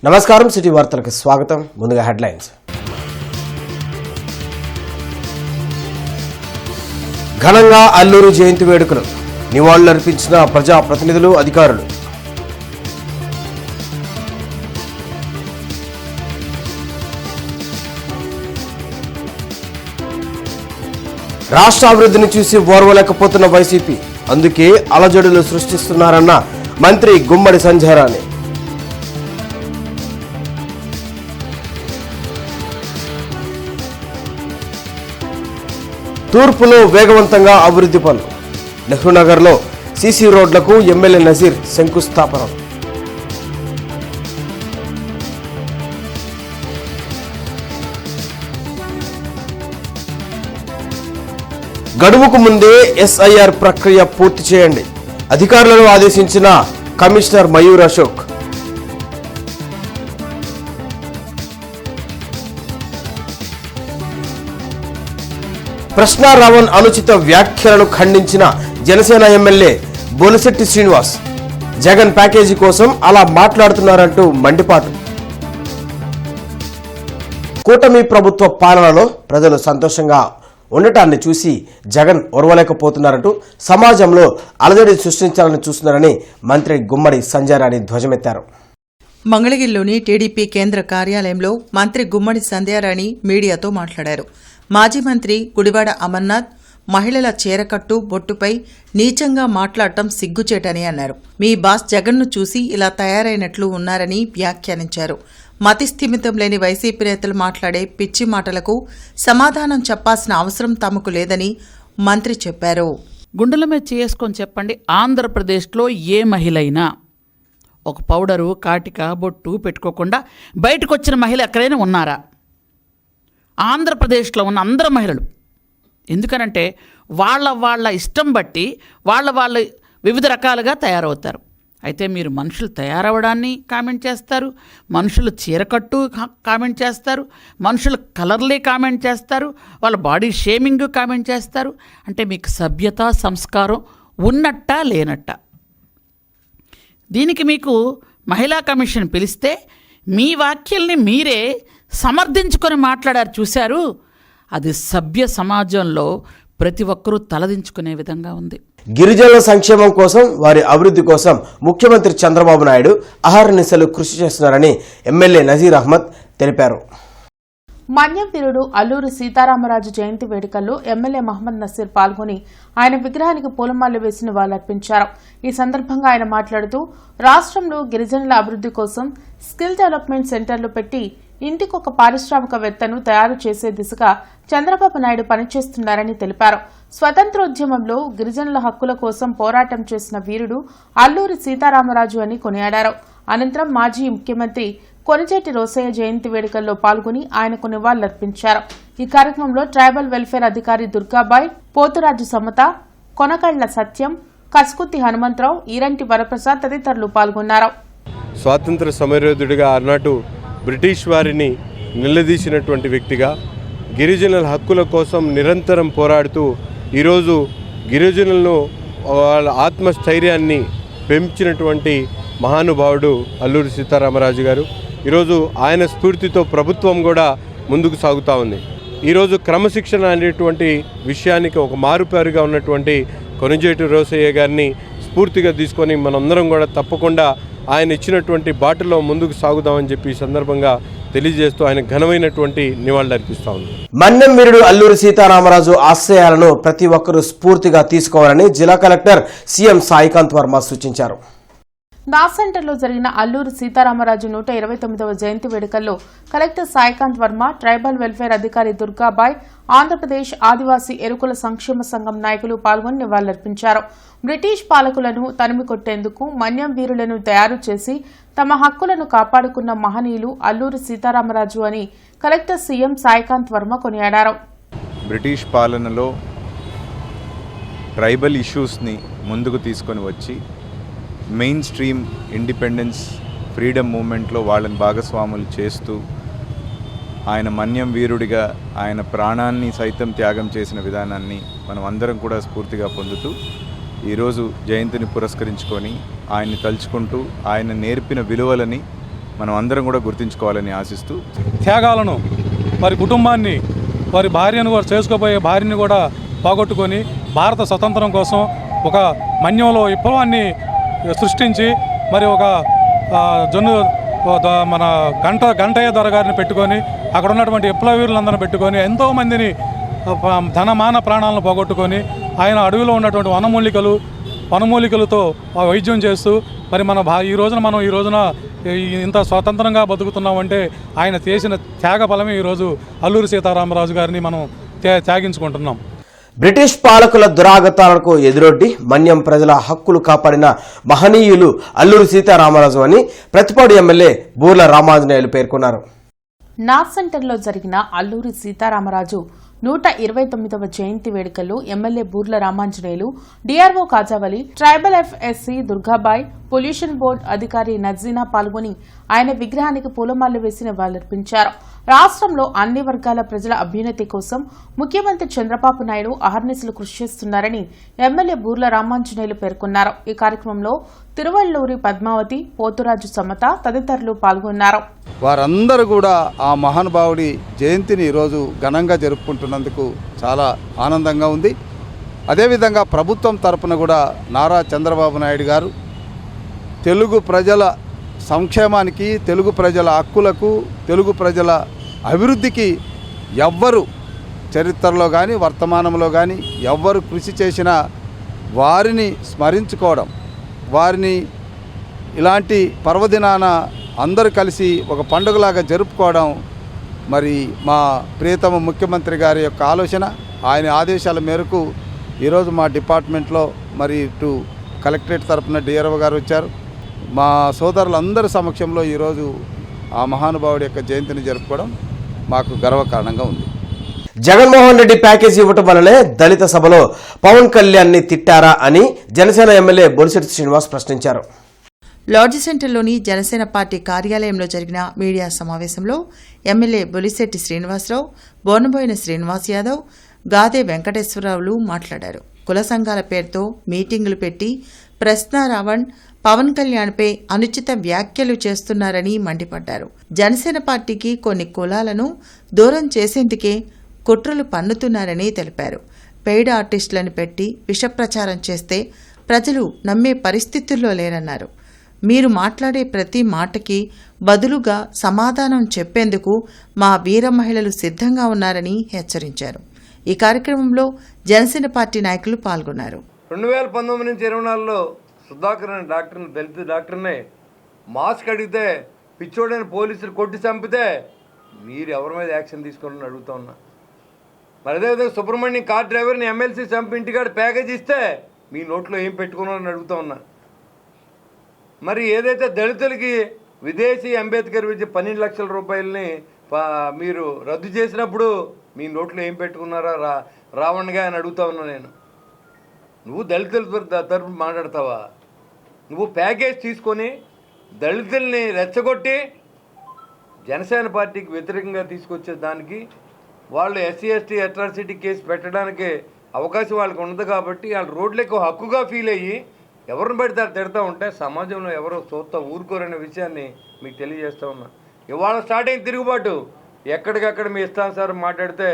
నమస్కారం, సిటీ వార్తలకు స్వాగతం. ముందుగా హెడ్లైన్స్. ఘనంగా అల్లూరు జయంతి వేడుకలు, నివాళులర్పించిన ప్రజాప్రతినిధులు, అధికారులు. రాష్ట్ర అభివృద్ధిని చూసి ఓర్వలేకపోతున్న వైసీపీ, అందుకే అలజడులు సృష్టిస్తున్నారన్న మంత్రి గుమ్మడి సంధ్యారాణి. తూర్పులో వేగవంతంగా అభివృద్ధి పనులు, నెహ్రూనగర్లో సీసీ రోడ్లకు ఎమ్మెల్యే నజీర్ శంకుస్థాపన. గడువుకు ముందే ఎస్ఐఆర్ ప్రక్రియ పూర్తి చేయండి, అధికారులను ఆదేశించిన కమిషనర్ మయూర్ అశోక్. ప్రశ్నారావణ్ అనుచిత వ్యాఖ్యలను ఖండించిన జనసేన ఎమ్మెల్యే బొలిశెట్టి శ్రీనివాస్, జగన్ ప్యాకేజీ కోసం అలా మాట్లాడుతున్నారంటూ మండిపాటు. కూటమి ప్రభుత్వ పాలనలో ప్రజలు సంతోషంగా ఉండటాన్ని చూసి జగన్ ఓర్వలేకపోతున్నారంటూ సమాజంలో అలజడి సృష్టించాలని చూస్తున్నారని మంత్రి గుమ్మడి సంధ్యారాణి ధ్వజమెత్తారు. మంగళగిరిలోని టీడీపీ కేంద్ర కార్యాలయంలో మంత్రి గుమ్మడి సంధ్యారాణి మీడియాతో మాట్లాడారు. మాజీ మంత్రి గుడివాడ అమర్నాథ్ మహిళల చీరకట్టు బొట్టుపై నీచంగా మాట్లాడటం సిగ్గుచేటని అన్నారు. మీ బాస్ జగన్ను చూసి ఇలా తయారైనట్లు ఉన్నారని వ్యాఖ్యానించారు. మతిస్థిమితం లేని వైసీపీ నేతలు మాట్లాడే పిచ్చి మాటలకు సమాధానం చెప్పాల్సిన అవసరం తమకు లేదని మంత్రి చెప్పారు. గుండెల మీద చేసుకొని చెప్పండి, ఆంధ్రప్రదేశ్లో ఏ మహిళ అయినా ఒక పౌడరు, కాటిక, బొట్టు పెట్టుకోకుండా బయటకు వచ్చిన మహిళ ఎక్కడైనా ఉన్నారా? ఆంధ్రప్రదేశ్లో ఉన్న అందరు మహిళలు. ఎందుకనంటే వాళ్ళ ఇష్టం బట్టి వాళ్ళు వివిధ రకాలుగా తయారవుతారు. అయితే మీరు మనుషులు తయారవడాన్ని కామెంట్ చేస్తారు, మనుషులు చీరకట్టు కామెంట్ చేస్తారు, మనుషులు కలర్లే కామెంట్ చేస్తారు, వాళ్ళ బాడీ షేమింగ్ కామెంట్ చేస్తారు. అంటే మీకు సభ్యత, సంస్కారం ఉన్నట్టా లేనట్టా? దీనికి మీకు మహిళా కమిషన్ పిలిస్తే మీ వాక్యాల్ని మీరే సమర్థించుకొని మాట్లాడారు చూశారు. అది సభ్య సమాజంలో ప్రతి ఒక్కరూ తలదించుకునే విధంగా ఉంది. గిరిజనుల సంక్షేమం కోసం, వారి అభివృద్ధి కోసం ముఖ్యమంత్రి చంద్రబాబు నాయుడు అహర్నిశలు కృషి చేస్తున్నారని ఎమ్మెల్యే నజీర్ అహ్మద్ తెలిపారు. మన్యం వీరుడు అల్లూరి సీతారామరాజు జయంతి వేడుకల్లో ఎమ్మెల్యే మహమ్మద్ నసీర్ పాల్గొని ఆయన విగ్రహానికి పూలమాలలు వేసి నివాళులర్పించారు. ఈ సందర్భంగా ఆయన మాట్లాడుతూ రాష్ట్రంలో గిరిజనుల అభివృద్ధి కోసం స్కిల్ డెవలప్మెంట్ సెంటర్లు పెట్టి ఇంటికొక పారిశ్రామికవేత్తను తయారు చేసే దిశగా చంద్రబాబు నాయుడు పనిచేస్తున్నారని తెలిపారు. స్వతంత్రోద్యమంలో గిరిజనుల హక్కుల కోసం పోరాటం చేసిన వీరుడు అల్లూరి సీతారామరాజు అని కొనియాడారు. అనంతరం మాజీ ముఖ్యమంత్రి కొనిజేటి రోసయ్య జయంతి వేడుకల్లో పాల్గొని ఆయనకు నివాళులర్పించారు. ఈ కార్యక్రమంలో ట్రైబల్ వెల్ఫేర్ అధికారి దుర్గాబాయ్, పోతురాజు సమత, కొనకళ్ల సత్యం, కస్కుత్తి హనుమంతరావు, ఈరంటి వరప్రసాద్ తదితరులు పాల్గొన్నారు. స్వాతంత్ర సమరయోధుడిగా ఆనాడు బ్రిటిష్ వారిని నిలదీసినటువంటి వ్యక్తిగా గిరిజనుల హక్కుల కోసం నిరంతరం పోరాడుతూ ఈరోజు గిరిజనులను వాళ్ళ ఆత్మస్థైర్యాన్ని పెంచినటువంటి మహానుభావుడు అల్లూరి సీతారామరాజు గారు. ఈరోజు ఆయన స్ఫూర్తితో ప్రభుత్వం కూడా ముందుకు సాగుతూ ఉంది. ఈరోజు క్రమశిక్షణ అనేటువంటి విషయానికి ఒక మారుపేరుగా ఉన్నటువంటి కొనిజేటి రోసయ్య గారిని స్ఫూర్తిగా తీసుకొని మనందరం కూడా తప్పకుండా ఆయన ఇచ్చినటువంటి బాటలో ముందుకు సాగుదామని చెప్పి ఈ సందర్భంగా తెలియజేస్తూ ఆయన ఘనమైనటువంటి నివాళులు అర్పిస్తా ఉంది. మన్యం వీరుడు అల్లూరి సీతారామరాజు ఆశయాలను ప్రతి ఒక్కరూ స్ఫూర్తిగా తీసుకోవాలని జిల్లా కలెక్టర్ సీఎం సాయికాంత్ వర్మ సూచించారు. నాస్ సెంటర్లో జరిగిన అల్లూరి సీతారామరాజు 129వ జయంతి వేడుకల్లో collector Saikanth Varma, tribal welfare అధికారి దుర్గాబాయ్, ఆంధ్రప్రదేశ్ ఆదివాసీ ఎరుకుల సంక్షేమ సంఘం నాయకులు పాల్గొని నివాళులర్పించారు. బ్రిటిష్ పాలకులను తరిమి కొట్టేందుకు మన్యం వీరులను తయారు చేసి తమ హక్కులను కాపాడుకున్న మహనీయులు అల్లూరి సీతారామరాజు అని కలెక్టర్ సీఎం సాయికాంత్ వర్మ కొనియాడారు. బ్రిటిష్ పాలనలో ట్రైబల్ ఇష్యూస్ని ముందుకు తీసుకొని వచ్చి మెయిన్ స్ట్రీమ్ ఇండిపెండెన్స్ ఫ్రీడమ్ మూమెంట్లో వాళ్ళని భాగస్వాములు చేస్తూ ఆయన మన్యం వీరుడిగా ఆయన ప్రాణాన్ని సైతం త్యాగం చేసిన విధానాన్ని మనం అందరం కూడా స్ఫూర్తిగా పొందుతూ ఈరోజు జయంతిని పురస్కరించుకొని ఆయన్ని తలుచుకుంటూ ఆయన నేర్పిన విలువలని మనం అందరం కూడా గుర్తుంచుకోవాలని ఆశిస్తూ త్యాగాలను వారి కుటుంబాన్ని వారి భార్యను కూడా చేసుకోబోయే భార్యని కూడా పోగొట్టుకొని భారత స్వతంత్రం కోసం ఒక మన్యంలో విప్లవాన్ని సృష్టించి మరి ఒక మన గంటయ్య దొర గారిని పెట్టుకొని అక్కడ ఉన్నటువంటి విప్లవీరులందరిని పెట్టుకొని ఎంతోమందిని ధనమాన ప్రాణాలను పోగొట్టుకొని ఆయన అడవిలో ఉన్నటువంటి వనమూలికలతో వైద్యం చేస్తూ మరి ఈ రోజున ఇంత స్వతంత్రంగా బతుకుతున్నామంటే ఆయన చేసిన త్యాగ ఫలమే ఈరోజు అల్లూరి సీతారామరాజు గారిని మనం త్యాగించుకుంటున్నాం. బ్రిటిష్ పాలకుల దురాగతాలకు ఎదురొడ్డి మన్యం ప్రజల హక్కులు కాపాడిన మహనీయులు అల్లూరి సీతారామరాజు అని ప్రతిపాడు ఎమ్మెల్యే బూర్ల రామాంజనేయులు పేర్కొన్నారు. నార్త్ సెంటర్లో జరిగిన అల్లూరి సీతారామరాజు 129వ జయంతి వేడుకల్లో MLA Burla Ramanjaneyulu, DRO Khajavali, tribal FSC Durgabai, pollution board అధికారి నజీనా పాల్గొని ఆయన విగ్రహానికి పూలమాలలు వేసి నివాళులర్పించారు. రాష్ట్రంలో అన్ని వర్గాల ప్రజల అభ్యున్నతి కోసం ముఖ్యమంత్రి చంద్రబాబు నాయుడు అహర్నిశలు కృషి చేస్తున్నారని ఎమ్మెల్యే బూర్ల రామాంజనేయులు పేర్కొన్నారు. ఈ కార్యక్రమంలో తిరువళ్లూరి పద్మావతి, పోతురాజు సమత తదితరులు పాల్గొన్నారు. వారందరూ కూడా ఆ మహానుభావుడి జయంతిని ఈరోజు ఘనంగా జరుపుకుంటున్నందుకు చాలా ఆనందంగా ఉంది. అదేవిధంగా ప్రభుత్వం తరపున కూడా నారా చంద్రబాబు నాయుడు గారు తెలుగు ప్రజల సంక్షేమానికి, తెలుగు ప్రజల హక్కులకు, తెలుగు ప్రజల అభివృద్ధికి ఎవ్వరు చరిత్రలో కానీ వర్తమానంలో కానీ ఎవ్వరు కృషి చేసినా వారిని స్మరించుకోవడం, వారిని ఇలాంటి పర్వదినాన అందరూ కలిసి ఒక పండుగలాగా జరుపుకోవడం మరి మా ప్రియతమ ముఖ్యమంత్రి గారి యొక్క ఆలోచన. ఆయన ఆదేశాల మేరకు ఈరోజు మా డిపార్ట్మెంట్లో మరి ఇటు కలెక్టరేట్ తరఫున డిఆర్ఓ గారు వచ్చారు. మా సోదరులందరి సమక్షంలో ఈరోజు ఆ మహానుభావుడి యొక్క జయంతిని జరుపుకోవడం మాకు గర్వకారణంగా ఉంది. జగన్మోహన్ రెడ్డి ప్యాకేజీ ఇవ్వటం వల్లనే దళిత సభలో పవన్ కళ్యాణ్ని తిట్టారా అని జనసేన ఎమ్మెల్యే బొలిశెట్టి శ్రీనివాస్ ప్రశ్నించారు. లాడ్జి సెంటర్లోని జనసేన పార్టీ కార్యాలయంలో జరిగిన మీడియా సమావేశంలో ఎమ్మెల్యే బొలిశెట్టి శ్రీనివాసరావు, బోనబోయిన శ్రీనివాస్ యాదవ్, గాదే వెంకటేశ్వరరావులు మాట్లాడారు. కుల సంఘాల పేరుతో మీటింగులు పెట్టి ప్రశ్నారావణ్ పవన్ కళ్యాణ్పై అనుచిత వ్యాఖ్యలు చేస్తున్నారని మండిపడ్డారు. జనసేన పార్టీకి కొన్ని కులాలను దూరం చేసేందుకే కుట్రలు పన్నుతున్నారని తెలిపారు. పెయిడ్ ఆర్టిస్టులను పెట్టి విషప్రచారం చేస్తే ప్రజలు నమ్మే పరిస్థితుల్లో లేరన్నారు. మీరు మాట్లాడే ప్రతి మాటకి బదులుగా సమాధానం చెప్పేందుకు మా వీర మహిళలు సిద్ధంగా ఉన్నారని హెచ్చరించారు. ఈ కార్యక్రమంలో జనసేన పార్టీ నాయకులు పాల్గొన్నారు. 2019 నుంచి 24లో సుధాకర్ అనే డాక్టర్ని, దళిత డాక్టర్ని మాస్క్ అడిగితే పిచ్చోడని పోలీసులు కొట్టి చంపితే మీరు ఎవరి మీద యాక్షన్ తీసుకోవాలని అడుగుతా ఉన్నా. మరి అదేవిధంగా సుబ్రహ్మణ్యం కార్ డ్రైవర్ని ఎమ్మెల్సీ చంపి ఇంటికాడ ప్యాకేజ్ ఇస్తే మీ నోట్లో ఏం పెట్టుకున్నారని అడుగుతా ఉన్నా. మరి ఏదైతే దళితులకి విదేశీ అంబేద్కర్ విద్య 12 లక్షల రూపాయలని మీరు రద్దు చేసినప్పుడు మీ నోట్లో ఏం పెట్టుకున్నారా రావణ్గా అని అడుగుతా ఉన్నా నేను. నువ్వు దళితుల తరఫున మాట్లాడతావా? నువ్వు ప్యాకేజ్ తీసుకొని దళితుల్ని రెచ్చగొట్టి జనసేన పార్టీకి వ్యతిరేకంగా తీసుకొచ్చే దానికి వాళ్ళు ఎస్సీ ఎస్టీ అట్రాసిటీ కేసు పెట్టడానికి అవకాశం వాళ్ళకి ఉండదు కాబట్టి వాళ్ళు రోడ్లకు హక్కుగా ఫీల్ అయ్యి ఎవరిని పెడితే తిడతా ఉంటే సమాజంలో ఎవరో చూస్తా ఊరుకోరనే విషయాన్ని మీకు తెలియజేస్తూ ఉన్నా. ఇవాళ స్టార్ట్ అయిన తిరుగుబాటు ఎక్కడికక్కడ మీ ఇష్టానుసారం మాట్లాడితే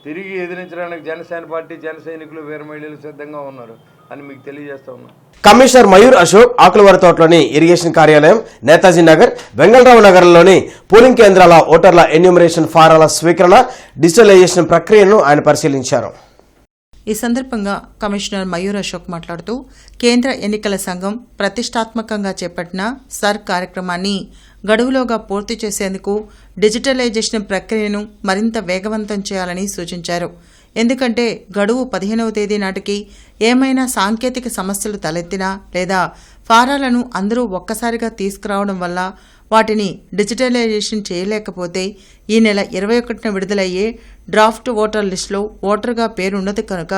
తిరిగి ఎదిరించడానికి జనసేన పార్టీ, జన సైనికులు, వీర మహిళలు సిద్ధంగా ఉన్నారు అని మీకు తెలియజేస్తా ఉన్నా. కమిషనర్ మయూర్ అశోక్ ఆకులవారి తోటలోని ఇరిగేషన్ కార్యాలయం, నేతాజీ నగర్, వెంగళరావు నగర్లోని పోలింగ్ కేంద్రాల ఓటర్ల ఎన్యూమరేషన్ ఫారాల స్వీకరణ, డిజిటలైజేషన్ ప్రక్రియను ఆయన పరిశీలించారు. ఈ సందర్భంగా కమిషనర్ మయూర్ అశోక్ మాట్లాడుతూ కేంద్ర ఎన్నికల సంఘం ప్రతిష్టాత్మకంగా చేపట్టిన సర్ కార్యక్రమాన్ని గడువులోగా పూర్తి చేసేందుకు డిజిటలైజేషన్ ప్రక్రియను మరింత వేగవంతం చేయాలని సూచించారు. ఎందుకంటే గడువు 15వ తేదీ నాటికి ఏమైనా సాంకేతిక సమస్యలు తలెత్తినా లేదా ఫారాలను అందరూ ఒక్కసారిగా తీసుకురావడం వల్ల వాటిని డిజిటలైజేషన్ చేయలేకపోతే ఈ నెల 21న విడుదలయ్యే డ్రాఫ్ట్ ఓటర్ లిస్టులో ఓటర్గా పేరున్నది కనుక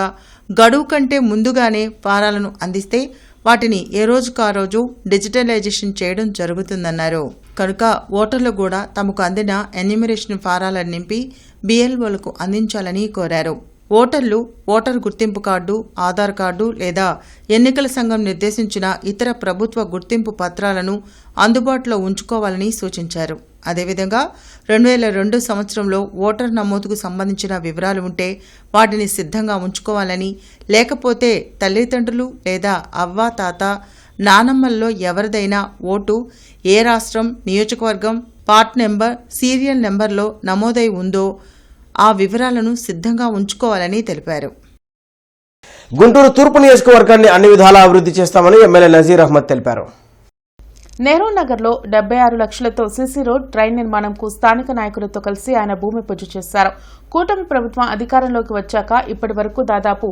గడువు కంటే ముందుగానే ఫారాలను అందిస్తే వాటిని ఏ రోజుకు ఆ రోజు డిజిటలైజేషన్ చేయడం జరుగుతుందన్నారు. కనుక ఓటర్లు కూడా తమకు అందిన ఎన్యూమరేషన్ ఫారాలను నింపి BLOలకు అందించాలని కోరారు. ఓటర్లు ఓటర్ గుర్తింపు కార్డు, ఆధార్ కార్డు లేదా ఎన్నికల సంఘం నిర్దేశించిన ఇతర ప్రభుత్వ గుర్తింపు పత్రాలను అందుబాటులో ఉంచుకోవాలని సూచించారు. అదేవిధంగా 2002 సంవత్సరంలో ఓటర్ నమోదుకు సంబంధించిన వివరాలు ఉంటే వాటిని సిద్ధంగా ఉంచుకోవాలని, లేకపోతే తల్లిదండ్రులు లేదా అవ్వ తాత నానమ్మల్లో ఎవరిదైనా ఓటు ఏ రాష్ట్రం, నియోజకవర్గం, పార్ట్ నెంబర్, సీరియల్ నెంబర్లో నమోదై ఉందో ఆ వివరాలను సిద్ధంగా ఉంచుకోవాలని తెలిపారు. గుంటూరు తూర్పు నియోజకవర్గాన్ని అన్ని విధాలా అభివృద్ధి చేస్తామని ఎమ్మెల్యే నజీర్ అహ్మద్ తెలిపారు. నెహ్రూ నగర్లో 76 లక్షలతో సీసీ రోడ్, ట్రైన్ నిర్మాణంకు స్థానిక నాయకులతో కలిసి ఆయన భూమి పూజ చేశారు. కూటమి ప్రభుత్వం అధికారంలోకి వచ్చాక ఇప్పటి వరకు దాదాపు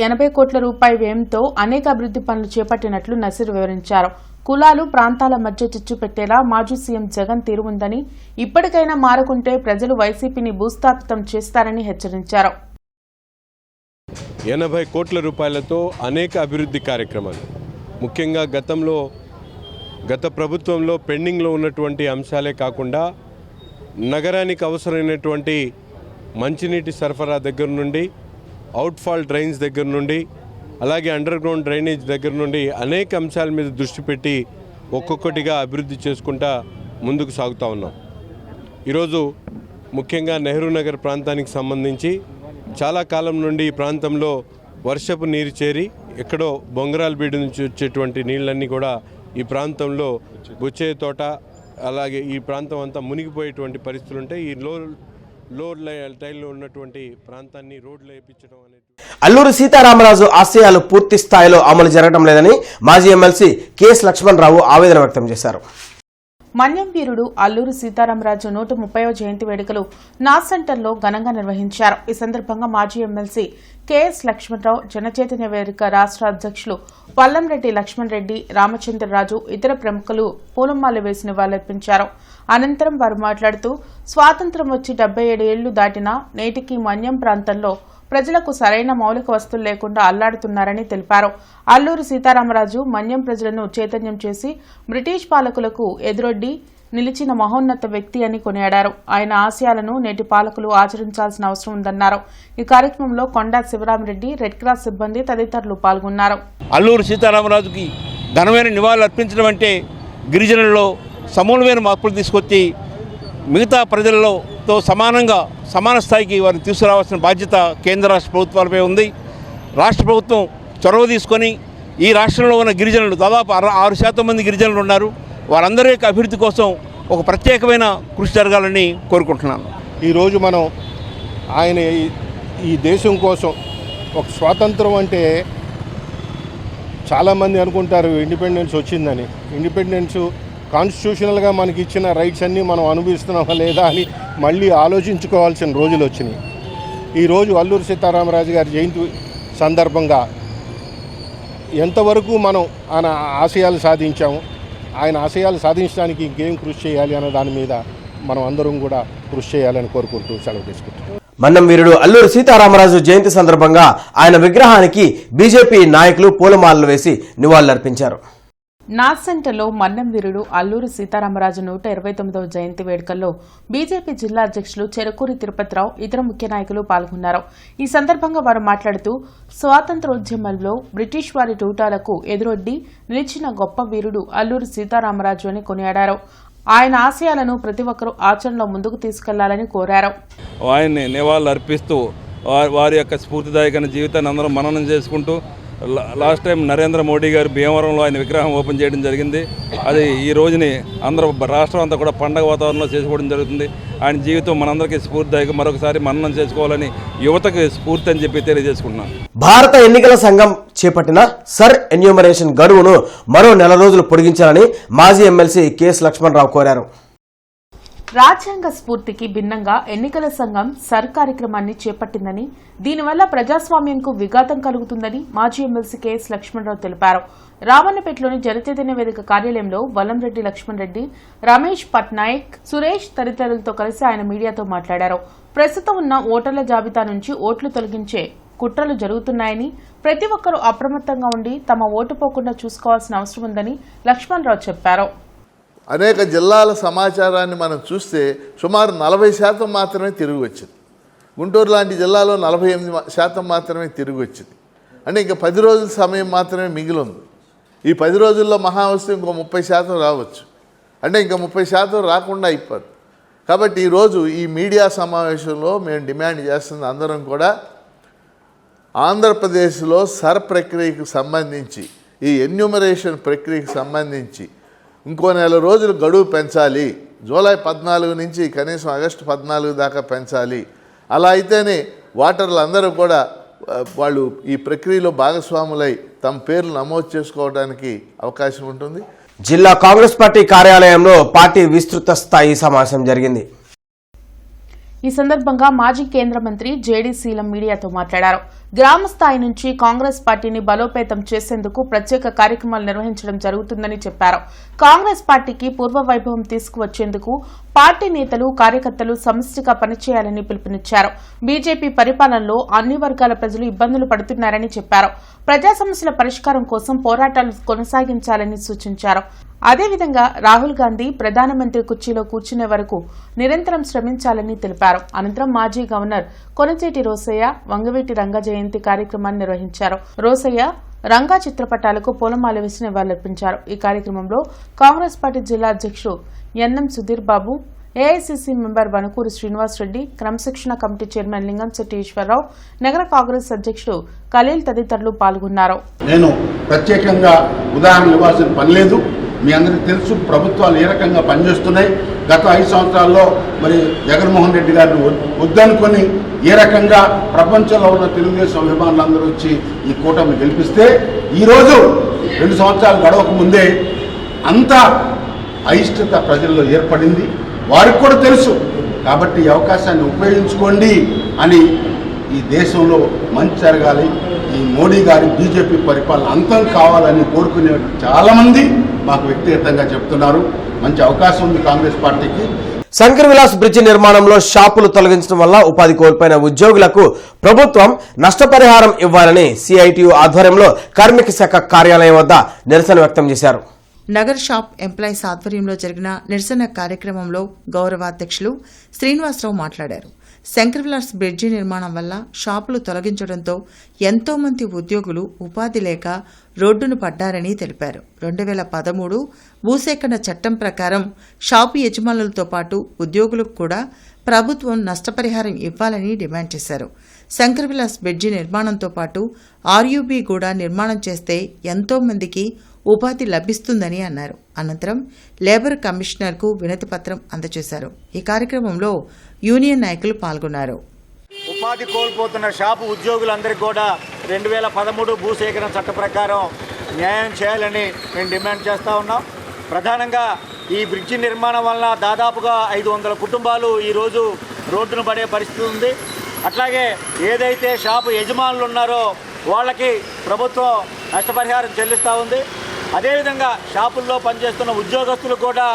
80 కోట్ల రూపాయల వ్యయంతో అనేక అభివృద్ధి పనులు చేపట్టినట్లు నసీర్ వివరించారు. కులాలు, ప్రాంతాల మధ్య చిచ్చు పెట్టేలా మాజీ సీఎం జగన్ తీరు ఉందని, ఇప్పటికైనా మారకుంటే ప్రజలు వైసీపీని భూస్థాపితం చేస్తారని హెచ్చరించారు. 80 కోట్ల రూపాయలతో అనేక అభివృద్ధి కార్యక్రమాలు, ముఖ్యంగా గత ప్రభుత్వంలో పెండింగ్లో ఉన్నటువంటి అంశాలే కాకుండా నగరానికి అవసరమైనటువంటి మంచినీటి సరఫరా దగ్గర నుండి, అవుట్ఫాల్ డ్రైన్స్ దగ్గర నుండి, అలాగే అండర్ గ్రౌండ్ డ్రైనేజ్ దగ్గర నుండి అనేక అంశాల మీద దృష్టి పెట్టి ఒక్కొక్కటిగా అభివృద్ధి చేసుకుంటా ముందుకు సాగుతూ ఉన్నాం. ఈరోజు ముఖ్యంగా నెహ్రూ నగర్ ప్రాంతానికి సంబంధించి చాలా కాలం నుండి ఈ ప్రాంతంలో వర్షపు నీరు చేరి ఎక్కడో బొంగరాల బీడు నుంచి వచ్చేటువంటి నీళ్ళన్నీ కూడా ఈ ప్రాంతంలో బుచ్చే తోట, అలాగే ఈ ప్రాంతం అంతా మునిగిపోయేటువంటి పరిస్థితులు ఉంటాయి. ఈ లో టైల్లో ఉన్నటువంటి ప్రాంతాన్ని రోడ్లు వేయించడం అనేది. అల్లూరి సీతారామరాజు ఆశయాలు పూర్తి స్థాయిలో అమలు జరగడం లేదని మాజీ ఎమ్మెల్సీ కెఎస్ లక్ష్మణరావు ఆవేదన వ్యక్తం చేశారు. మన్యం వీరుడు అల్లూరి సీతారామరాజు 130వ జయంతి వేడుకలు నాస్ సెంటర్లో ఘనంగా నిర్వహించారు. ఈ సందర్భంగా మాజీ ఎమ్మెల్సీ కెఎస్ లక్ష్మణరావు, జనచైతన్య వేదిక రాష్ట్ర అధ్యక్షులు పల్లంరెడ్డి లక్ష్మణ్ రెడ్డి, రామచంద్రరాజు, ఇతర ప్రముఖులు పూలమాల వేసి నివాళులర్పించారు. అనంతరం వారు మాట్లాడుతూ, స్వాతంత్ర్యం వచ్చి 77 ఏళ్లు దాటినా నేటికి మన్యం ప్రాంతంలో ప్రజలకు సరైన మౌలిక వస్తువులు లేకుండా అల్లాడుతున్నారని తెలిపారు. అల్లూరి సీతారామరాజు మన్యం ప్రజలను చైతన్యం చేసి బ్రిటిష్ పాలకులకు ఎదురొడ్డి నిలిచిన మహోన్నత వ్యక్తి అని కొనియాడారు. ఆయన ఆశయాలను నేటి పాలకులు ఆచరించాల్సిన అవసరం ఉందన్నారు. ఈ కార్యక్రమంలో కొండా శివరామరెడ్డి, రెడ్ క్రాస్ సిబ్బంది తదితరులు పాల్గొన్నారు. అల్లూరి సీతారామరాజుకి ఘనమైన నివాళులు అర్పించడం అంటే గిరిజనుల్లో సమూలమైన మార్పులు తీసుకొచ్చి మిగతా ప్రజలతో సమాన స్థాయికి వారిని తీసుకురావాల్సిన బాధ్యత కేంద్ర రాష్ట్ర ప్రభుత్వాలపై ఉంది. రాష్ట్ర ప్రభుత్వం చొరవ తీసుకొని ఈ రాష్ట్రంలో ఉన్న గిరిజనులు దాదాపు 6% మంది గిరిజనులు ఉన్నారు. వారందరి యొక్క అభివృద్ధి కోసం ఒక ప్రత్యేకమైన కృషి జరగాలని కోరుకుంటున్నాను. ఈరోజు మనం ఆయన ఈ దేశం కోసం ఒక స్వాతంత్రం అంటే చాలామంది అనుకుంటారు ఇండిపెండెన్స్ వచ్చిందని. ఇండిపెండెన్స్ కాన్స్టిట్యూషనల్గా మనకి ఇచ్చిన రైట్స్ అన్నీ మనం అనుభవిస్తున్నామా లేదా అని మళ్ళీ ఆలోచించుకోవాల్సిన రోజులు వచ్చినాయి. ఈరోజు అల్లూరి సీతారామరాజు గారి జయంతి సందర్భంగా ఎంతవరకు మనం ఆయన ఆశయాలు సాధించాము, ఆయన ఆశయాలు సాధించడానికి ఇంకేం కృషి చేయాలి అన్న దాని మీద మనం అందరం కూడా కృషి చేయాలని కోరుకుంటూ సెలవు తీసుకుంటాం. మన్నం వీరుడు అల్లూరి సీతారామరాజు జయంతి సందర్భంగా ఆయన విగ్రహానికి బీజేపీ నాయకులు పూలమాలలు వేసి నివాళులర్పించారు. నాస్ సెంటర్లో మన్నం వీరుడు అల్లూరి సీతారామరాజు 129వ జయంతి వేడుకల్లో బీజేపీ జిల్లా అధ్యక్షులు చెరుకూరి తిరుపతిరావు, ఇతర ముఖ్య నాయకులు పాల్గొన్నారు. ఈ సందర్భంగా వారు మాట్లాడుతూ, స్వాతంత్ర్యోద్యమంలో బ్రిటిష్ వారి టూటాలకు ఎదురొడ్డి నిలిచిన గొప్ప వీరుడు అల్లూరి సీతారామరాజు అని కొనియాడారు. ఆయన ఆశయాలను ప్రతి ఒక్కరూ ఆచరణలో ముందుకు తీసుకెళ్లాలని కోరారు. ఆయన్ని నివాళులు అర్పిస్తూ వారి యొక్క స్ఫూర్తిదాయకమైన జీవితాన్ని అందరం మననం చేసుకుంటూ లాస్ట్ టైం నరేంద్ర మోడీ గారు భీమవరంలో ఆయన విగ్రహం ఓపెన్ చేయడం జరిగింది. అది ఈ రోజుని అందరూ రాష్ట్రం అంతా కూడా పండగ వాతావరణంలో చేసుకోవడం జరుగుతుంది. ఆయన జీవితం మనందరికీ స్ఫూర్తిదాయకం. మరొకసారి మననం చేసుకోవాలని యువతకు స్ఫూర్తి అని చెప్పి తెలియజేసుకుంటున్నాను. భారత ఎన్నికల సంఘం చేపట్టిన సర్ ఎన్యూమరేషన్ గడువును మరో 4 రోజులు పొడిగించాలని మాజీ ఎమ్మెల్సీ కెఎస్ లక్ష్మణరావు కోరారు. రాజ్యాంగ స్ఫూర్తికి భిన్నంగా ఎన్నికల సంఘం సర్ కార్యక్రమాన్ని చేపట్టిందని, దీనివల్ల ప్రజాస్వామ్యంకు విఘాతం కలుగుతుందని మాజీ ఎమ్మెల్సీ కెఎస్ లక్ష్మణరావు తెలిపారు. రామన్నపేటలోని జనచైతన్య వేదిక కార్యాలయంలో వల్లంరెడ్డి లక్ష్మణ్ రెడ్డి, రమేష్ పట్నాయక్, సురేష్ తదితరులతో కలిసి ఆయన మీడియాతో మాట్లాడారు. ప్రస్తుతం ఉన్న ఓటర్ల జాబితా నుంచి ఓట్లు తొలగించే కుట్రలు జరుగుతున్నాయని, ప్రతి ఒక్కరూ అప్రమత్తంగా ఉండి తమ ఓటు పోకుండా చూసుకోవాల్సిన అవసరం ఉందని లక్ష్మణరావు చెప్పారు. అనేక జిల్లాల సమాచారాన్ని మనం చూస్తే సుమారు 40% మాత్రమే తిరిగి వచ్చింది. గుంటూరు లాంటి జిల్లాలో 48% మాత్రమే తిరిగి వచ్చింది. అంటే ఇంకా 10 రోజుల సమయం మాత్రమే మిగిలి ఉంది. ఈ 10 రోజుల్లో మహా వస్తే ఇంకో 30% రావచ్చు. అంటే ఇంకా 30% రాకుండా అయిపోదు. కాబట్టి ఈరోజు ఈ మీడియా సమావేశంలో మేము డిమాండ్ చేస్తుంది అందరం కూడా ఆంధ్రప్రదేశ్లో సర్ ప్రక్రియకు సంబంధించి ఈ ఎన్యూమరేషన్ ప్రక్రియకు సంబంధించి ఇంకో 4 రోజులు గడువు పెంచాలి. జూలై 14 నుంచి కనీసం ఆగస్టు 14 దాకా పెంచాలి. అలా అయితేనే ఓటర్లు అందరూ కూడా వాళ్ళు ఈ ప్రక్రియలో భాగస్వాములై తమ పేర్లు నమోదు చేసుకోవడానికి అవకాశం ఉంటుంది. జిల్లా కాంగ్రెస్ పార్టీ కార్యాలయంలో పార్టీ విస్తృత స్థాయి సమావేశం జరిగింది. ఈ సందర్భంగా మాజీ కేంద్ర మంత్రి జేడీ శీలం మీడియాతో మాట్లాడారు. గ్రామ స్థాయి నుంచి కాంగ్రెస్ పార్టీని బలోపేతం చేసేందుకు ప్రత్యేక కార్యక్రమాలు నిర్వహించడం జరుగుతుందని చెప్పారు. కాంగ్రెస్ పార్టీకి పూర్వ వైభవం తీసుకువచ్చేందుకు పార్టీ నేతలు కార్యకర్తలు సమిష్టిగా పనిచేయాలని పిలుపునిచ్చారు. బీజేపీ పరిపాలనలో అన్ని వర్గాల ప్రజలు ఇబ్బందులు పడుతున్నారని చెప్పారు. ప్రజా సమస్యల పరిష్కారం కోసం పోరాటాలు కొనసాగించాలని సూచించారు. అదేవిధంగా రాహుల్ గాంధీ ప్రధానమంత్రి కుర్చీలో కూర్చునే వరకు నిరంతరం శ్రమించాలని తెలిపారు. అనంతరం మాజీ గవర్నర్ కొనచేటి రోసయ్య వంగవీటి రంగ జయంతి కార్యక్రమాన్ని నిర్వహించారు. రోసయ్య రంగా చిత్రపటాలకు పూలమాల వేసి నివాళులర్పించారు. ఈ కార్యక్రమంలో కాంగ్రెస్ పార్టీ జిల్లా అధ్యక్షుడు NM Sudheer Babu, AICC member వనకూరు Srinivas Reddy, క్రమశిక్షణ కమిటీ చైర్మన్ లింగంశెట్టి ఈశ్వరరావు, నగర కాంగ్రెస్ అధ్యక్షుడు ఖలీల్ తదితరులు పాల్గొన్నారు. నేను ప్రత్యేకంగా ఉదాహరణ ఇవ్వాల్సిన పని లేదు. మీ అందరికీ తెలుసు ప్రభుత్వాలు ఏ రకంగా పనిచేస్తున్నాయి. గత 5 సంవత్సరాల్లో మరి జగన్మోహన్ రెడ్డి గారిని వద్దనుకొని ఏ రకంగా ప్రపంచంలో ఉన్న తెలుగుదేశం అభిమానులందరూ వచ్చి ఈ కూటమి గెలిపిస్తే ఈరోజు 2 సంవత్సరాలు గడవక ముందే అంత అయిష్టత ప్రజల్లో ఏర్పడింది. వారికి కూడా తెలుసు. కాబట్టి ఈ అవకాశాన్ని ఉపయోగించుకోండి అని ఈ దేశంలో మంచి జరగాలి, ఈ మోడీ గారి బీజేపీ పరిపాలన అంతం కావాలని కోరుకునే చాలామంది మాకు వ్యక్తిగతంగా చెప్తున్నారు. మంచి అవకాశం ఉంది కాంగ్రెస్ పార్టీకి. శంకర్ విలాస్ బ్రిడ్జి నిర్మాణంలో షాపులు తొలగించడం వల్ల ఉపాధి కోల్పోయిన ఉద్యోగులకు ప్రభుత్వం నష్టపరిహారం ఇవ్వాలని సిఐటియు ఆధ్వర్యంలో కార్మిక శాఖ కార్యాలయం వద్ద నిరసన వ్యక్తం చేశారు. నగర్ షాప్ ఎంప్లాయీస్ ఆధ్వర్యంలో జరిగిన నిరసన కార్యక్రమంలో గౌరవాధ్యక్షులు శ్రీనివాసరావు మాట్లాడారు. శంకర్ విలాస్ బ్రిడ్జి నిర్మాణం వల్ల షాపులు తొలగించడంతో ఎంతో మంది ఉద్యోగులు ఉపాధి లేక రోడ్డును పడ్డారని తెలిపారు. 2013 భూసేకరణ చట్టం ప్రకారం షాపు యజమానులతో పాటు ఉద్యోగులకు కూడా ప్రభుత్వం నష్టపరిహారం ఇవ్వాలని డిమాండ్ చేశారు. శంకర్ విలాస్ బ్రిడ్జి నిర్మాణంతో పాటు ఆర్యూబీ కూడా నిర్మాణం చేస్తే ఎంతో మందికి ఉపాధి లభిస్తుందని అన్నారు. అనంతరం లేబర్ కమిషనర్కు వినతి పత్రం అందజేశారు. ఈ కార్యక్రమంలో యూనియన్ నాయకులు పాల్గొన్నారు. ఉపాధి కోల్పోతున్న షాపు ఉద్యోగులందరికీ కూడా 2013 భూసేకరణ చట్ట ప్రకారం న్యాయం చేయాలని మేము డిమాండ్ చేస్తూ ఉన్నాం. ప్రధానంగా ఈ బ్రిడ్జి నిర్మాణం వల్ల దాదాపుగా 500 కుటుంబాలు ఈరోజు రోడ్డును పడే పరిస్థితి ఉంది. అట్లాగే ఏదైతే షాపు యజమానులు ఉన్నారో వాళ్ళకి ప్రభుత్వం నష్టపరిహారం చెల్లిస్తూ ఉంది. అదేవిధంగా షాపుల్లో పనిచేస్తున్న ఉద్యోగస్తులు కూడా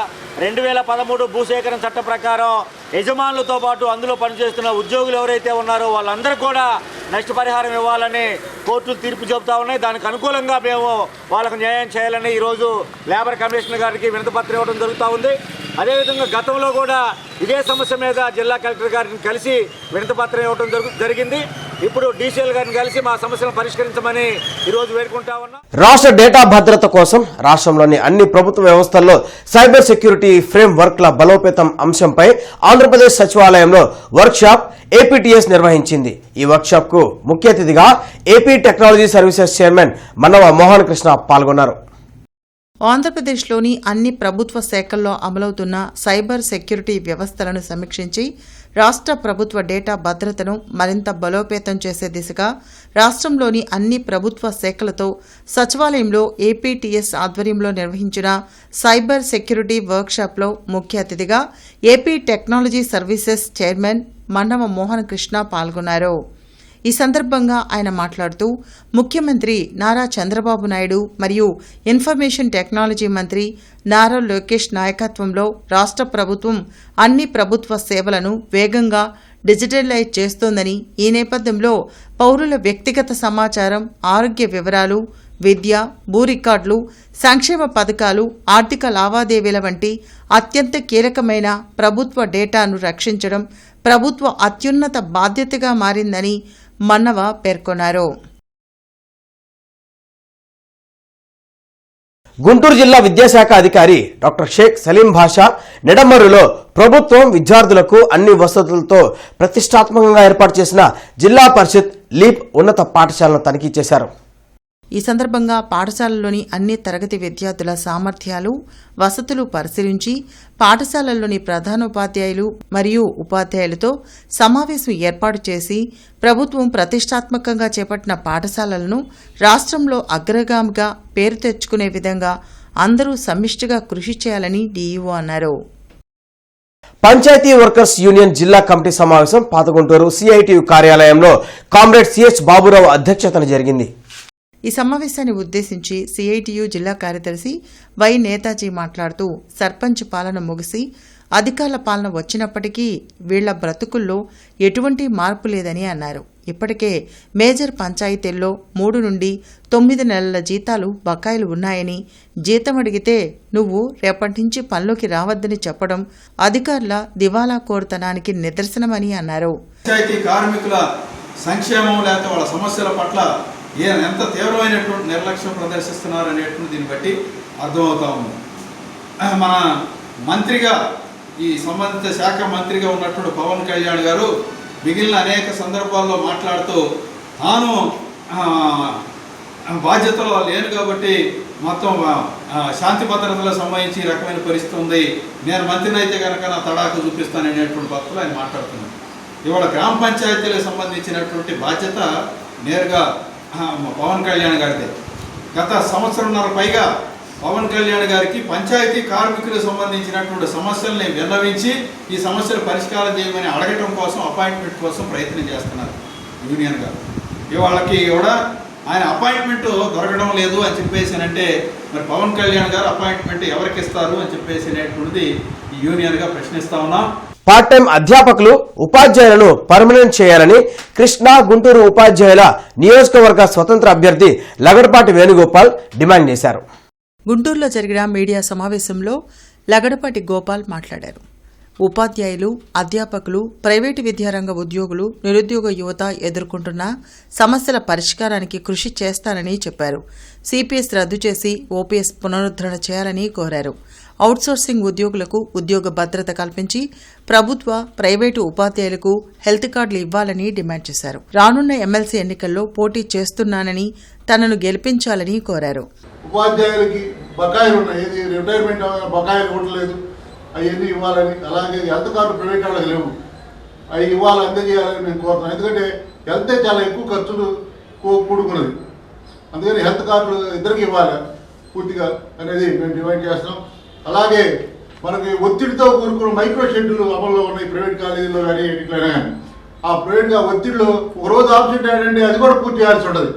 2013 భూసేకరణ చట్ట ప్రకారం యజమానులతో పాటు అందులో పనిచేస్తున్న ఉద్యోగులు ఎవరైతే ఉన్నారో వాళ్ళందరూ కూడా నష్టపరిహారం ఇవ్వాలని కోర్టులు తీర్పు చెబుతా ఉన్నాయి. దానికి అనుకూలంగా మేము వాళ్ళకు న్యాయం చేయాలని ఈరోజు లేబర్ కమిషనర్ గారికి వినతిపత్రం ఇవ్వడం జరుగుతూ ఉంది. అదేవిధంగా గతంలో కూడా ఇదే సమస్య మీద జిల్లా కలెక్టర్ గారిని కలిసి వినతిపత్రం ఇవ్వడం జరిగింది. ఇప్పుడు డీసీఎల్ గారిని కలిసి మా సమస్యలను పరిష్కరించమని ఈరోజు వేడుకుంటా ఉన్నాం. రాష్ట్ర డేటా భద్రత కోసం రాష్ట్రంలోని అన్ని ప్రభుత్వ వ్యవస్థల్లో సైబర్ సెక్యూరిటీ ఫ్రేమ్ వర్క్ల బలోపేతం అంశంపై ఆంధ్రప్రదేశ్ సచివాలయంలో వర్క్షాప్ ఏపీటీఎస్ నిర్వహించింది. ఈ వర్క్షాప్ కు ముఖ్య అతిథిగా AP technology services chairman Mannava Mohan Krishna పాల్గొన్నారు. ఆంధ్రప్రదేశ్లోని అన్ని ప్రభుత్వ శాఖల్లో అమలవుతున్న సైబర్ సెక్యూరిటీ వ్యవస్థలను సమీక్షించి రాష్ట్ర ప్రభుత్వ డేటా భద్రతను మరింత బలోపేతం చేసే దిశగా రాష్ట్రంలోని అన్ని ప్రభుత్వ శాఖలతో సచివాలయంలో ఏపీటీఎస్ ఆధ్వర్యంలో నిర్వహించిన సైబర్ సెక్యూరిటీ వర్క్షాప్లో ముఖ్య అతిథిగా AP technology services chairman Mannava Mohan Krishna పాల్గొన్నారు. ఈ సందర్భంగా ఆయన మాట్లాడుతూ ముఖ్యమంత్రి నారా చంద్రబాబు నాయుడు మరియు ఇన్ఫర్మేషన్ టెక్నాలజీ మంత్రి నారా లోకేష్ నాయకత్వంలో రాష్ట్ర ప్రభుత్వం అన్ని ప్రభుత్వ సేవలను వేగంగా డిజిటలైజ్ చేస్తోందని, ఈ నేపథ్యంలో పౌరుల వ్యక్తిగత సమాచారం, ఆరోగ్య వివరాలు, విద్య, భూ రికార్డులు, సంక్షేమ పథకాలు, ఆర్థిక లావాదేవీల వంటి అత్యంత కీలకమైన ప్రభుత్వ డేటాను రక్షించడం ప్రభుత్వ అత్యున్నత బాధ్యతగా మారిందని మన్నవ పేర్కొన్నారు. గుంటూరు జిల్లా విద్యాశాఖ అధికారి డాక్టర్ షేక్ సలీం భాషా నెడమర్రులో ప్రభుత్వం విద్యార్థులకు అన్ని వసతులతో ప్రతిష్టాత్మకంగా ఏర్పాటు చేసిన జిల్లా పరిషత్ లీప్ ఉన్నత పాఠశాలను తనిఖీ చేశారు. ఈ సందర్భంగా పాఠశాలలోని అన్ని తరగతి విద్యార్థుల సామర్థ్యాలు, వసతులు పరిశీలించి పాఠశాలల్లోని ప్రధానోపాధ్యాయులు మరియు ఉపాధ్యాయులతో సమావేశం ఏర్పాటు చేసి ప్రభుత్వం ప్రతిష్టాత్మకంగా చేపట్టిన పాఠశాలలను రాష్ట్రంలో అగ్రగామిగా పేరు తెచ్చుకునే విధంగా అందరూ సమిష్టిగా కృషి చేయాలని డీఈఓ అన్నారు. పంచాయతీ వర్కర్స్ యూనియన్ జిల్లా కమిటీ సమావేశం పాతగుంటూరు సిఐటియు కార్యాలయంలో కామ్రేడ్ సిహెచ్ బాబురావు అధ్యక్షతన జరిగింది. ఈ సమావేశాన్ని ఉద్దేశించి సిఐటియు జిల్లా కార్యదర్శి వై నేతాజీ మాట్లాడుతూ సర్పంచ్ పాలన ముగిసి అధికారుల పాలన వచ్చినప్పటికీ వీళ్ల బ్రతుకుల్లో ఎటువంటి మార్పు లేదని అన్నారు. ఇప్పటికే మేజర్ పంచాయతీల్లో 3 నుండి 9 నెలల జీతాలు బకాయిలు ఉన్నాయని, జీతం అడిగితే నువ్వు రేపటి నుంచి పనిలోకి రావద్దని చెప్పడం అధికారుల దివాలా కోరుతనానికి నిదర్శనమని అన్నారు. పంచాయతీ కార్మికుల సంక్షేమం లేక వాళ్ళ సమస్యల పట్ల ఎంత తీవ్రమైనటువంటి నిర్లక్ష్యం ప్రదర్శిస్తున్నారు అనేటువంటి దీన్ని బట్టి అర్థమవుతా ఉంది. మన మంత్రిగా ఈ సంబంధిత శాఖ మంత్రిగా ఉన్నటువంటి పవన్ కళ్యాణ్ గారు మిగిలిన అనేక సందర్భాల్లో మాట్లాడుతూ తాను బాధ్యతలో లేను కాబట్టి మొత్తం శాంతి భద్రతలకు సంబంధించి ఈ రకమైన పరిస్థితి ఉంది, నేను మంత్రిని అయితే కనుక నా తడాకు చూపిస్తాననేటువంటి భక్తులు ఆయన మాట్లాడుతున్నారు. ఇవాళ గ్రామ పంచాయతీలకు సంబంధించినటువంటి బాధ్యత నేరుగా పవన్ కళ్యాణ్ గారిదే. గత సంవత్సరంన్నర పైగా పవన్ కళ్యాణ్ గారికి పంచాయతీ కార్మికులకు సంబంధించినటువంటి సమస్యల్ని విన్నవించి ఈ సమస్యలు పరిష్కారం చేయమని అడగటం కోసం అపాయింట్మెంట్ కోసం ప్రయత్నం చేస్తున్నారు యూనియన్ గారు. ఇవాళకి కూడా ఆయన అపాయింట్మెంట్ దొరకడం లేదు అని చెప్పేసినంటే మరి పవన్ కళ్యాణ్ గారు అపాయింట్మెంట్ ఎవరికి ఇస్తారు అని చెప్పేసినటువంటిది ఈ యూనియన్గా ప్రశ్నిస్తా ఉన్నాం. పార్ట్ టైం అధ్యాపకులు, ఉపాధ్యాయులను పర్మనెంట్ చేయాలని కృష్ణా, గుంటూరు ఉపాధ్యాయుల నియోజకవర్గ స్వతంత్ర అభ్యర్థి లగడపాటి వేణుగోపాల్ డిమాండ్ చేశారు. గుంటూరులో జరిగిన మీడియా సమావేశంలో లగడపాటి గోపాల్ మాట్లాడారు. ఉపాధ్యాయులు, అధ్యాపకులు, ప్రైవేటు విద్యారంగ ఉద్యోగులు, నిరుద్యోగ యువత ఎదుర్కొంటున్న సమస్యల పరిష్కారానికి కృషి చేస్తానని చెప్పారు. సిపిఎస్ రద్దు చేసి ఓపీఎస్ పునరుద్ధరణ చేయాలని కోరారు. అవుట్సోర్సింగ్ ఉద్యోగులకు ఉద్యోగ భద్రత కల్పించి ప్రభుత్వ, ప్రైవేటు ఉపాధ్యాయులకు హెల్త్ కార్డులు ఇవ్వాలని డిమాండ్ చేశారు. రానున్న ఎమ్మెల్సీ ఎన్నికల్లో పోటీ చేస్తున్నానని, తనను గెలిపించాలని కోరారు. ఉపాధ్యాయులకి బకాయిలు ఉన్నాయి, రిటైర్మెంట్ బకాయిలు ఇవ్వట్లేదు, అవన్నీ ఇవ్వాలని. అలాగే హెల్త్ కార్డు ప్రైవేట్ వాళ్ళకి లేవు, అవి ఇవ్వాలి, అందజేయాలని నేను కోరుతున్నాను. ఎందుకంటే హెల్తే చాలా ఎక్కువ ఖర్చులు కూడుకున్నది. అందుకని హెల్త్ కార్డులు ఇద్దరికి ఇవ్వాలి పూర్తిగా అనేది మేము డిమాండ్ చేస్తాం. అలాగే మనకి ఒత్తిడితో కూడుకున్న మైక్రో షెడ్యూల్ అమల్లో ఉన్నాయి ప్రైవేట్ కాలేజీల్లో కానీ ఎట్లయినా కానీ. ఆ ప్రైవేట్గా ఒత్తిడిలో ఒకరోజు ఆబ్సెంట్ అయ్యాడంటే అది కూడా పూర్తి చేయాల్సి ఉంటుంది,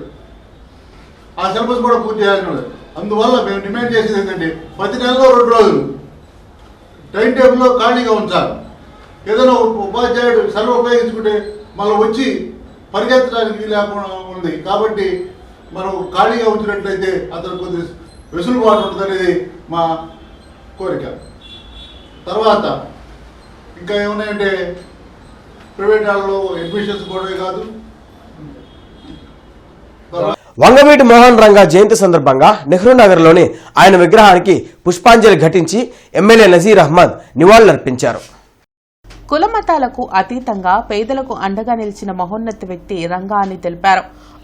ఆ సిలబస్ కూడా పూర్తి చేయాల్సి ఉంటుంది. అందువల్ల మేము డిమాండ్ చేసేది ఏంటంటే ప్రతి నెలలో 2 రోజులు టైం టేబుల్లో ఖాళీగా ఉంచాలి. ఏదైనా ఉపాధ్యాయుడు సెలవు ఉపయోగించుకుంటే మళ్ళీ వచ్చి పరిగెత్తడానికి లేకుండా ఉంది. కాబట్టి మనం ఖాళీగా ఉంచినట్లయితే అతను కొద్ది వెసులుబాటు ఉంటుందనేది మా కోరిక. తర్వాత ఇంకా ఏమున్నాయంటే ప్రైవేట్ వాళ్ళలో అడ్మిషన్స్ కూడా కాదు. వంగవీటి మోహన్ రంగా జయంతి సందర్భంగా నెహ్రూ నగర్లోని ఆయన విగ్రహానికి పుష్పాంజలి ఘటించి ఎమ్మెల్యే నజీర్ అహ్మద్ నివాళులర్పించారు. కులమతాలకు అతీతంగా పేదలకు అండగా నిలిచిన మహోన్నత వ్యక్తి రంగా అని తెలిపారు.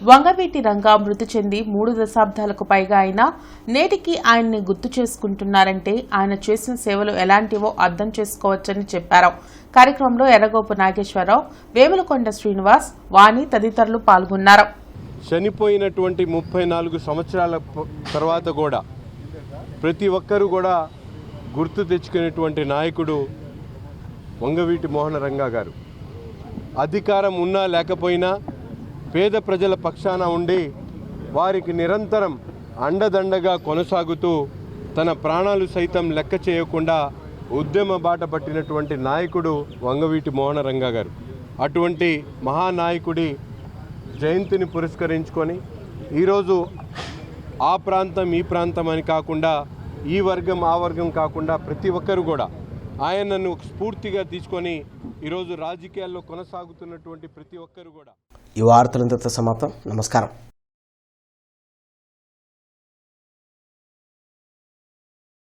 వంగవీటి రంగా మృతి చెంది 3 దశాబ్దాలకు పైగా అయినా నేటికి ఆయన్ని గుర్తు చేసుకుంటున్నారంటే ఆయన చేసిన సేవలు ఎలాంటివో అర్థం చేసుకోవచ్చని చెప్పారు. కార్యక్రమంలో ఎర్రగోపు నాగేశ్వరరావు, వేములకొండ శ్రీనివాస్, వాణి తదితరులు పాల్గొన్నారు. చనిపోయినటువంటి 34 సంవత్సరాల తర్వాత కూడా ప్రతి ఒక్కరూ కూడా గుర్తు తెచ్చుకునేటువంటి నాయకుడు వంగవీటి మోహన రంగా గారు. అధికారం ఉన్నా లేకపోయినా పేద ప్రజల పక్షాన ఉండి వారికి నిరంతరం అండదండగా కొనసాగుతూ తన ప్రాణాలు సైతం లెక్క చేయకుండా ఉద్యమ బాట పట్టినటువంటి నాయకుడు వంగవీటి మోహన రంగా గారు. అటువంటి మహానాయకుడి జయంతిని పురస్కరించుకొని ఈరోజు ఆ ప్రాంతం ఈ ప్రాంతం అని కాకుండా ఈ వర్గం ఆ వర్గం కాకుండా ప్రతి ఒక్కరు కూడా ఆయనను స్ఫూర్తిగా తీసుకొని ఈరోజు రాజకీయాల్లో కొనసాగుతున్నటువంటి ప్రతి ఒక్కరు కూడా. ఈ వార్తలంతా సమాప్తం. నమస్కారం.